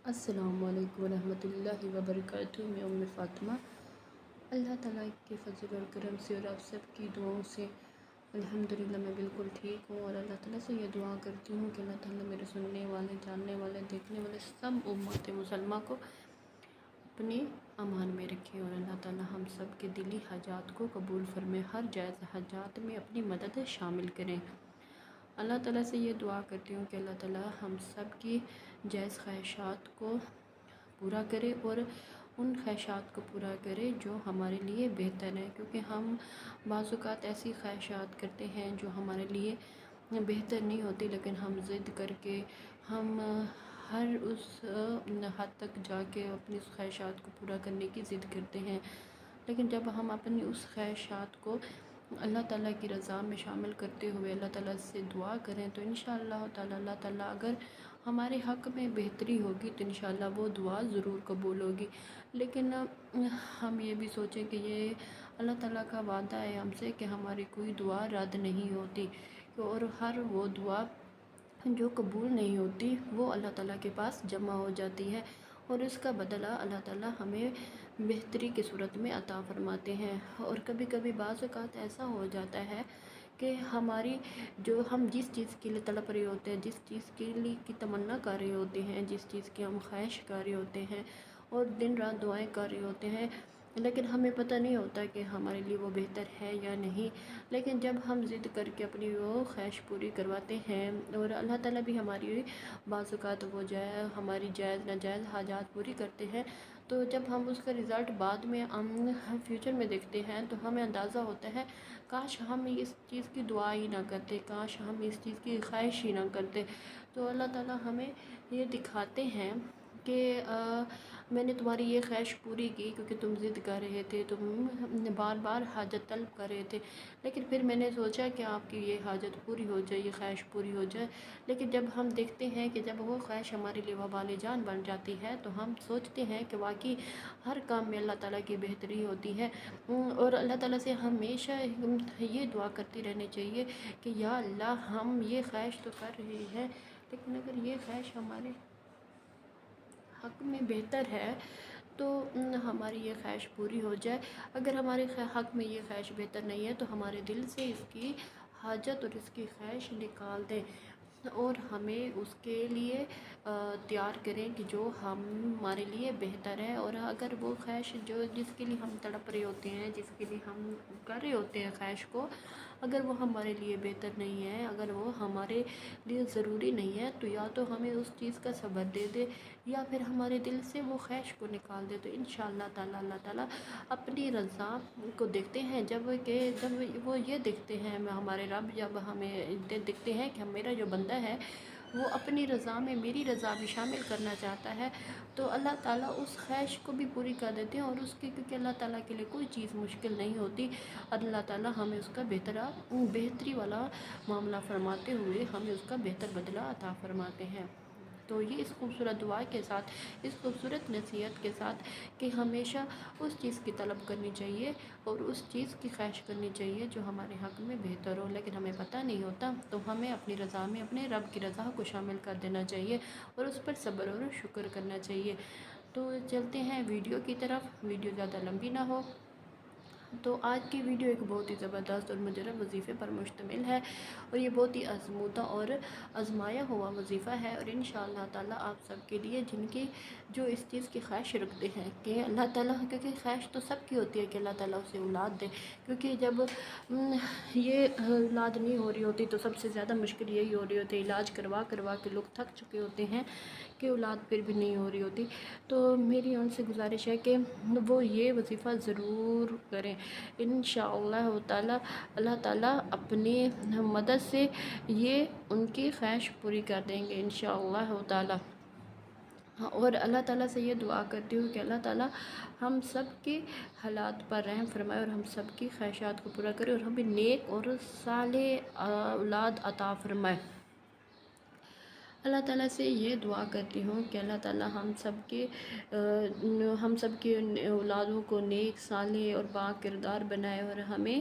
السلام علیکم ورحمۃ اللہ وبرکاتہ۔ میں فاطمہ، اللہ تعالیٰ کے فضل اور کرم سے اور آپ سب کی دعاؤں سے الحمدللہ میں بالکل ٹھیک ہوں، اور اللہ تعالیٰ سے یہ دعا کرتی ہوں کہ اللہ تعالیٰ میرے سننے والے، جاننے والے، دیکھنے والے سب امت مسلمہ کو اپنے امان میں رکھے، اور اللہ تعالیٰ ہم سب کے دلی حاجات کو قبول فرمائے، ہر جائز حاجات میں اپنی مدد شامل کریں۔ اللہ تعالیٰ سے یہ دعا کرتی ہوں کہ اللہ تعالیٰ ہم سب کی جائز خواہشات کو پورا کرے، اور ان خواہشات کو پورا کرے جو ہمارے لیے بہتر ہے، کیونکہ ہم بعض اوقات ایسی خواہشات کرتے ہیں جو ہمارے لیے بہتر نہیں ہوتی، لیکن ہم ضد کر کے ہم ہر اس حد تک جا کے اپنی اس خواہشات کو پورا کرنے کی ضد کرتے ہیں، لیکن جب ہم اپنی اس خواہشات کو اللہ تعالیٰ کی رضا میں شامل کرتے ہوئے اللہ تعالیٰ سے دعا کریں تو انشاءاللہ تعالیٰ اللہ تعالیٰ اگر ہمارے حق میں بہتری ہوگی تو انشاءاللہ وہ دعا ضرور قبول ہوگی۔ لیکن ہم یہ بھی سوچیں کہ یہ اللہ تعالیٰ کا وعدہ ہے ہم سے کہ ہماری کوئی دعا رد نہیں ہوتی، اور ہر وہ دعا جو قبول نہیں ہوتی وہ اللہ تعالیٰ کے پاس جمع ہو جاتی ہے، اور اس کا بدلہ اللہ تعالیٰ ہمیں بہتری کی صورت میں عطا فرماتے ہیں۔ اور کبھی کبھی بعض اوقات ایسا ہو جاتا ہے کہ ہماری جو ہم جس چیز کے لیے تڑپ رہے ہوتے ہیں، جس چیز کے لیے کی تمنا کر رہے ہوتے ہیں، جس چیز کی ہم خواہش کر رہے ہوتے ہیں اور دن رات دعائیں کر رہے ہوتے ہیں، لیکن ہمیں پتہ نہیں ہوتا کہ ہمارے لیے وہ بہتر ہے یا نہیں، لیکن جب ہم ضد کر کے اپنی وہ خواہش پوری کرواتے ہیں، اور اللہ تعالیٰ بھی ہماری بعض اوقات وہ ہماری جائز ناجائز حاجات پوری کرتے ہیں، تو جب ہم اس کا رزلٹ بعد میں فیوچر میں دیکھتے ہیں تو ہمیں اندازہ ہوتا ہے کاش ہم اس چیز کی دعا ہی نہ کرتے، کاش ہم اس چیز کی خواہش ہی نہ کرتے۔ تو اللہ تعالیٰ ہمیں یہ دکھاتے ہیں کہ میں نے تمہاری یہ خواہش پوری کی کیونکہ تم ضد کر رہے تھے، تم بار بار حاجت طلب کر رہے تھے، لیکن پھر میں نے سوچا کہ آپ کی یہ حاجت پوری ہو جائے، یہ خواہش پوری ہو جائے، لیکن جب ہم دیکھتے ہیں کہ جب وہ خواہش ہمارے لیے وبال جان بن جاتی ہے تو ہم سوچتے ہیں کہ واقعی ہر کام میں اللہ تعالیٰ کی بہتری ہوتی ہے، اور اللہ تعالیٰ سے ہمیشہ یہ دعا کرتی رہنی چاہیے کہ یا اللہ ہم یہ خواہش تو کر رہے ہیں، لیکن اگر یہ خواہش ہمارے حق میں بہتر ہے تو ہماری یہ خواہش پوری ہو جائے، اگر ہمارے حق میں یہ خواہش بہتر نہیں ہے تو ہمارے دل سے اس کی حاجت اور اس کی خواہش نکال دیں، اور ہمیں اس کے لیے تیار کریں کہ جو ہمارے لیے بہتر ہے، اور اگر وہ خواہش جس کے لیے ہم تڑپ رہے ہوتے ہیں، جس کے لیے ہم کر رہے ہوتے ہیں خواہش کو، اگر وہ ہمارے لیے بہتر نہیں ہے، اگر وہ ہمارے لیے ضروری نہیں ہے، تو یا تو ہمیں اس چیز کا صبر دے دے یا پھر ہمارے دل سے وہ خواہش کو نکال دے، تو انشاءاللہ تعالیٰ اللہ تعالیٰ اپنی رضا کو دیکھتے ہیں، جب وہ یہ دیکھتے ہیں ہمارے رب، جب ہمیں دیکھتے ہیں کہ میرا جو بندہ ہے وہ اپنی رضا میں میری رضا بھی شامل کرنا چاہتا ہے، تو اللہ تعالیٰ اس خواہش کو بھی پوری کر دیتے ہیں، اور اس کی کیونکہ اللہ تعالیٰ کے لیے کوئی چیز مشکل نہیں ہوتی، اللہ تعالیٰ ہمیں اس کا بہتری والا معاملہ فرماتے ہوئے ہمیں اس کا بہتر بدلہ عطا فرماتے ہیں۔ تو یہ اس خوبصورت دعا کے ساتھ، اس خوبصورت نصیحت کے ساتھ کہ ہمیشہ اس چیز کی طلب کرنی چاہیے اور اس چیز کی خواہش کرنی چاہیے جو ہمارے حق میں بہتر ہو، لیکن ہمیں پتہ نہیں ہوتا تو ہمیں اپنی رضا میں اپنے رب کی رضا کو شامل کر دینا چاہیے اور اس پر صبر اور شکر کرنا چاہیے۔ تو چلتے ہیں ویڈیو کی طرف، ویڈیو زیادہ لمبی نہ ہو، تو آج کی ویڈیو ایک بہت ہی زبردست اور مجرب وظیفے پر مشتمل ہے، اور یہ بہت ہی آزمودہ اور آزمایا ہوا وظیفہ ہے، اور انشاءاللہ تعالیٰ آپ سب کے لیے جن کی جو اس چیز کی خواہش رکھتے ہیں کہ اللہ تعالیٰ، کیونکہ خواہش تو سب کی ہوتی ہے کہ اللہ تعالیٰ اسے اولاد دے، کیونکہ جب یہ اولاد نہیں ہو رہی ہوتی تو سب سے زیادہ مشکل یہی ہو رہی ہوتی ہے، علاج کروا کروا کے لوگ تھک چکے ہوتے ہیں کہ اولاد پھر بھی نہیں ہو رہی ہوتی، تو میری ان سے گزارش ہے کہ وہ یہ وظیفہ ضرور کریں، انشاءاللہ تعالیٰ اللہ تعالیٰ اپنی مدد سے یہ ان کی خواہش پوری کر دیں گے انشاءاللہ تعالیٰ۔ اور اللہ تعالیٰ سے یہ دعا کرتی ہوں کہ اللہ تعالیٰ ہم سب کے حالات پر رحم فرمائے اور ہم سب کی خواہشات کو پورا کرے اور ہمیں نیک اور صالح اولاد عطا فرمائے۔ اللہ تعالیٰ سے یہ دعا کرتی ہوں کہ اللہ تعالیٰ ہم سب کے اولادوں کو نیک، صالح اور با کردار بنائے، اور ہمیں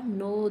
9